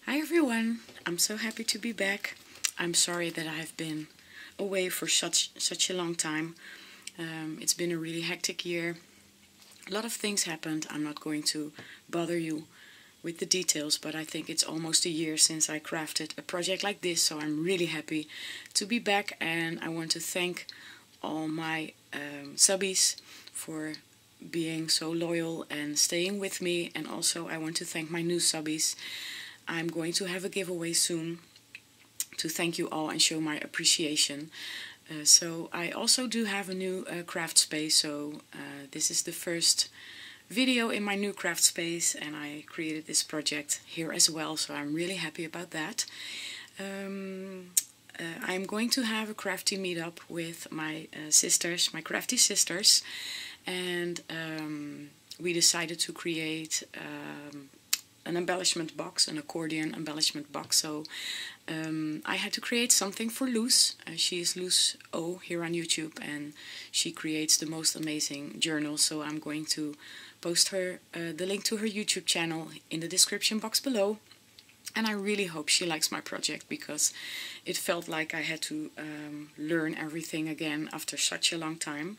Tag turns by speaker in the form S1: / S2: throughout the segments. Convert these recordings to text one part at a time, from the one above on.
S1: Hi everyone, I'm so happy to be back. I'm sorry that I have been away for such a long time. It's been a really hectic year. A lot of things happened. I'm not going to bother you with the details, but I think it's almost a year since I crafted a project like this, so I'm really happy to be back, and I want to thank all my subbies for being so loyal and staying with me, and also I want to thank my new subbies. I'm going to have a giveaway soon to thank you all and show my appreciation. So I also do have a new craft space, so this is the first video in my new craft space, and I created this project here as well, so I'm really happy about that. I'm going to have a crafty meetup with my sisters, my crafty sisters, and we decided to create an embellishment box, an accordion embellishment box. So I had to create something for Loes. She is Loes O here on YouTube, and she creates the most amazing journals. So I'm going to post her the link to her YouTube channel in the description box below. And I really hope she likes my project, because it felt like I had to learn everything again after such a long time.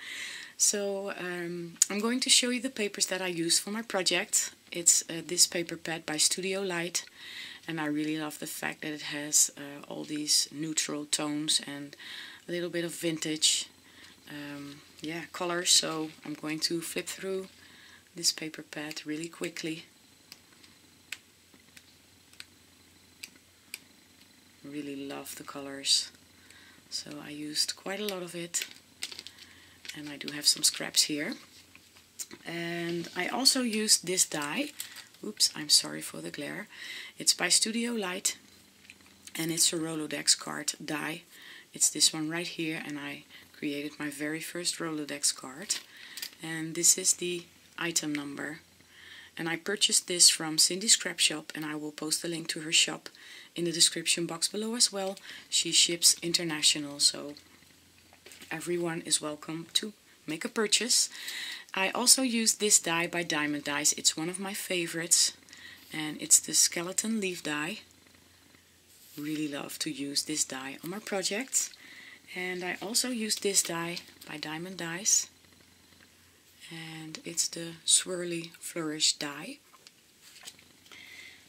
S1: So I'm going to show you the papers that I used for my project. It's this paper pad by Studio Light, and I really love the fact that it has all these neutral tones and a little bit of vintage colors. So I'm going to flip through this paper pad really quickly. Really love the colors, so I used quite a lot of it, and I do have some scraps here. And I also used this die. Oops, I'm sorry for the glare. It's by Studio Light, and it's a Rolodex card die. It's this one right here, and I created my very first Rolodex card, and this is the item number. And I purchased this from Cindy's Scrap Shop, and I will post the link to her shop in the description box below as well. She ships international, so everyone is welcome to make a purchase. I also used this die by Diamond Dies. It's one of my favorites, and it's the skeleton leaf die. Really love to use this die on my projects. And I also used this die by Diamond Dies, and it's the swirly flourish die.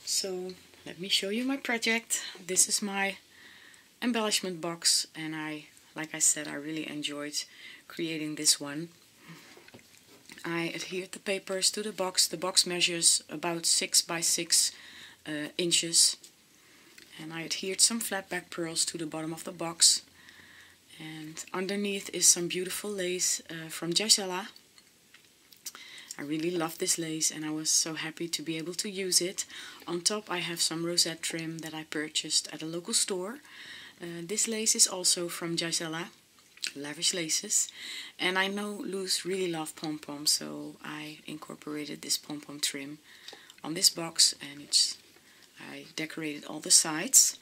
S1: So let me show you my project. This is my embellishment box, and like I said, I really enjoyed creating this one. I adhered the papers to the box. The box measures about 6 by 6 inches, and I adhered some flat back pearls to the bottom of the box. And underneath is some beautiful lace from Gisela. I really love this lace, and I was so happy to be able to use it. On top I have some rosette trim that I purchased at a local store. This lace is also from Gisela, Lavish Laces. And I know Loes really love pom-poms, so I incorporated this pom-pom trim on this box, and I decorated all the sides.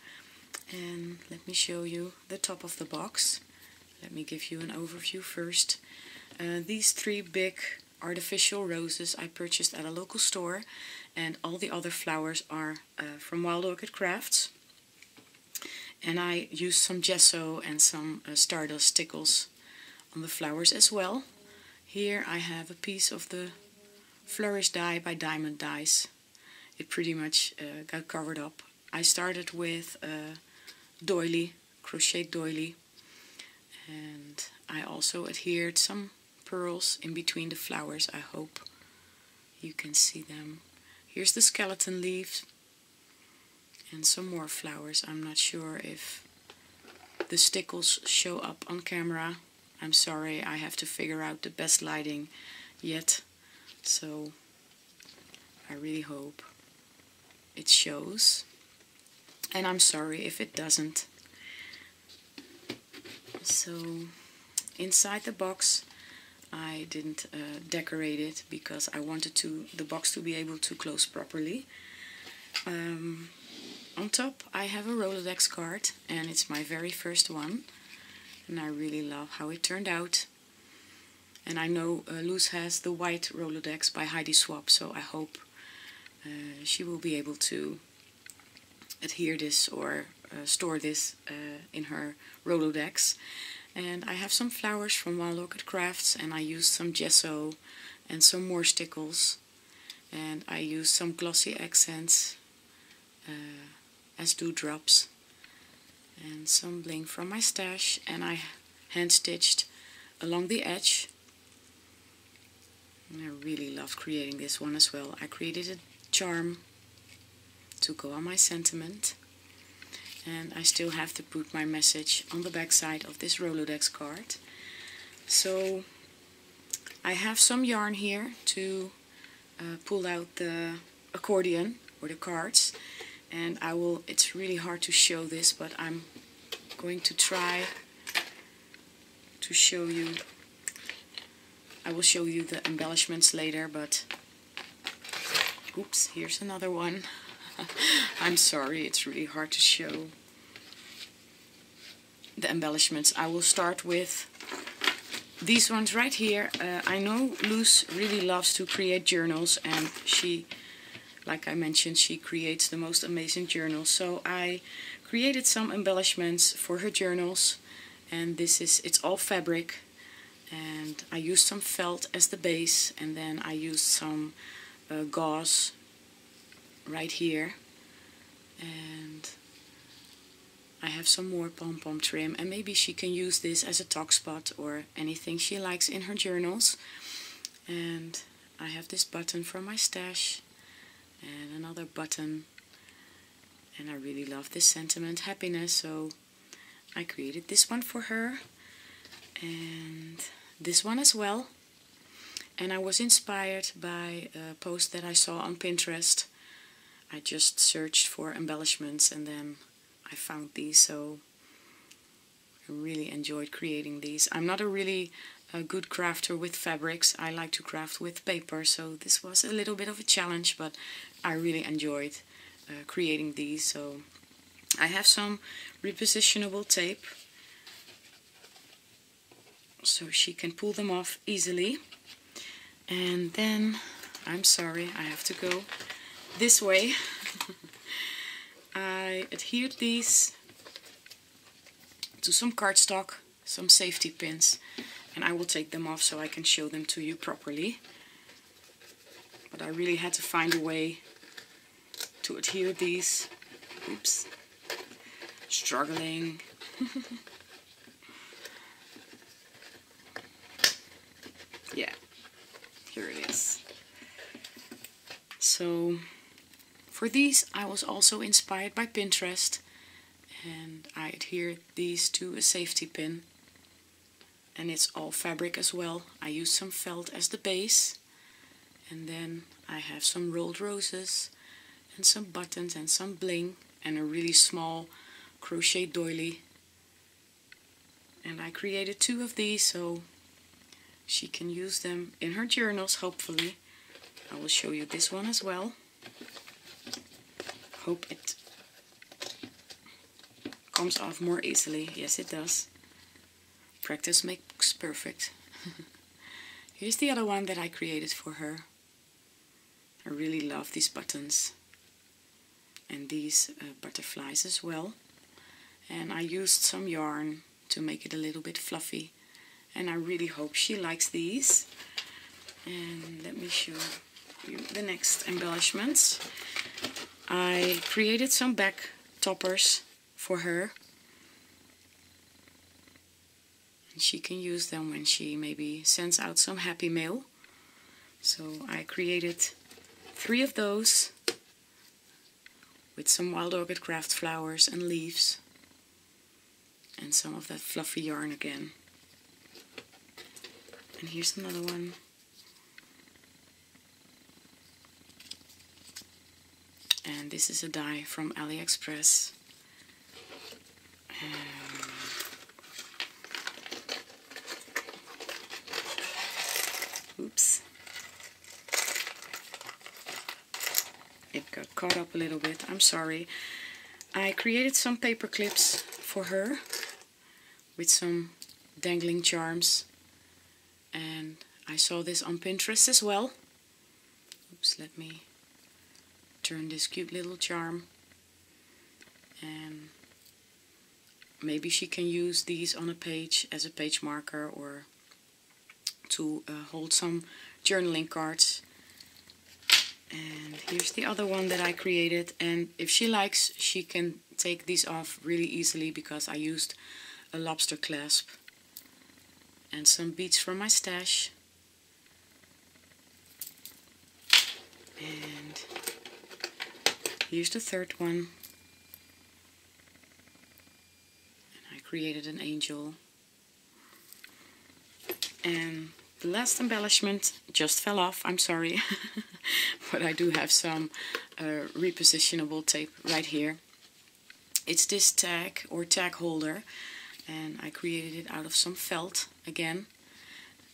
S1: And let me show you the top of the box. Let me give you an overview first. These 3 big artificial roses I purchased at a local store, and all the other flowers are from Wild Orchid Crafts. And I used some gesso and some stardust stickles on the flowers as well. Here I have a piece of the flourish die by Diamond Dies. It pretty much got covered up. I started with a doily, crochet doily, and I also adhered some pearls in between the flowers. I hope you can see them. Here's the skeleton leaf and some more flowers. I'm not sure if the stickles show up on camera. I'm sorry, I have to figure out the best lighting yet, so I really hope it shows, and I'm sorry if it doesn't. So inside the box I didn't decorate it because I wanted the box to be able to close properly. On top I have a Rolodex card, and it's my very first one, and I really love how it turned out. And I know Loes has the white Rolodex by Heidi Swap, so I hope she will be able to adhere this or store this in her Rolodex. And I have some flowers from Wild Orchid Crafts, and I used some gesso and some more stickles, and I used some glossy accents as dewdrops, and some bling from my stash, and I hand stitched along the edge. And I really loved creating this one as well. I created a charm to go on my sentiment, and I still have to put my message on the back side of this Rolodex card. So I have some yarn here to pull out the accordion or the cards, and it's really hard to show this, but I'm going to try to show you. I will show you the embellishments later, but oops, here's another one. I'm sorry, it's really hard to show the embellishments. I will start with these ones right here. I know Loes really loves to create journals, and she, like I mentioned, she creates the most amazing journals. So I created some embellishments for her journals, and it's all fabric, and I used some felt as the base, and then I used some gauze right here, and I have some more pom-pom trim, and maybe she can use this as a tuck spot or anything she likes in her journals. And I have this button from my stash and another button, and I really love this sentiment, happiness, so I created this one for her and this one as well. And I was inspired by a post that I saw on Pinterest. I just searched for embellishments and then I found these, so I really enjoyed creating these. I'm not a really good crafter with fabrics. I like to craft with paper, so this was a little bit of a challenge, but I really enjoyed creating these. So I have some repositionable tape so she can pull them off easily. And then, I'm sorry, I have to go this way. I adhered these to some cardstock, some safety pins, and I will take them off so I can show them to you properly. But I really had to find a way to adhere these. Oops, struggling. Yeah, here it is. So for these I was also inspired by Pinterest, and I adhered these to a safety pin, and it's all fabric as well. I used some felt as the base, and then I have some rolled roses and some buttons and some bling and a really small crochet doily, and I created 2 of these so she can use them in her journals, hopefully. I will show you this one as well. Hope it comes off more easily. Yes, it does. Practice makes perfect. Here's the other one that I created for her. I really love these buttons and these butterflies as well. And I used some yarn to make it a little bit fluffy, and I really hope she likes these. And let me show you the next embellishments. I created some back toppers for her, and she can use them when she maybe sends out some happy mail. So I created 3 of those with some Wild Orchid Craft flowers and leaves and some of that fluffy yarn again. And here's another one. And this is a die from AliExpress. Oops. It got caught up a little bit, I'm sorry. I created some paper clips for her with some dangling charms. And I saw this on Pinterest as well. Oops, let me turn this cute little charm. and maybe she can use these on a page as a page marker or to hold some journaling cards. And here's the other one that I created, and if she likes she can take these off really easily because I used a lobster clasp and some beads from my stash. And here's the third one. And I created an angel. And the last embellishment just fell off, I'm sorry. But I do have some repositionable tape right here. It's this tag or tag holder, and I created it out of some felt again.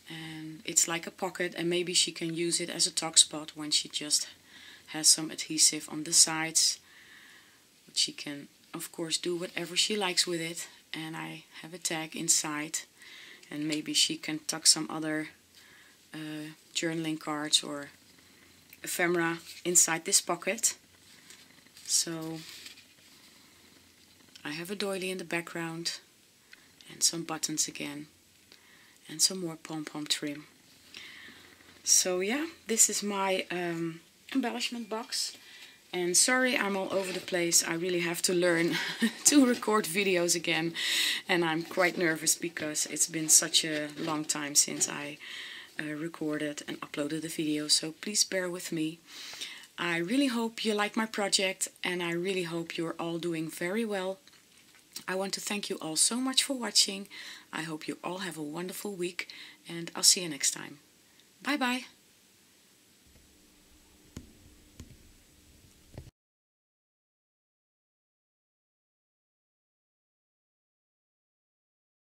S1: And it's like a pocket, and maybe she can use it as a tuck spot when she just has some adhesive on the sides. But she can of course do whatever she likes with it. And I have a tag inside, and maybe she can tuck some other journaling cards or ephemera inside this pocket. So I have a doily in the background and some buttons again and some more pom-pom trim. So yeah, this is my embellishment box. And sorry I'm all over the place, I really have to learn to record videos again, and I'm quite nervous because it's been such a long time since I recorded and uploaded a video, so please bear with me. I really hope you like my project, and I really hope you're all doing very well. I want to thank you all so much for watching. I hope you all have a wonderful week, and I'll see you next time. Bye bye!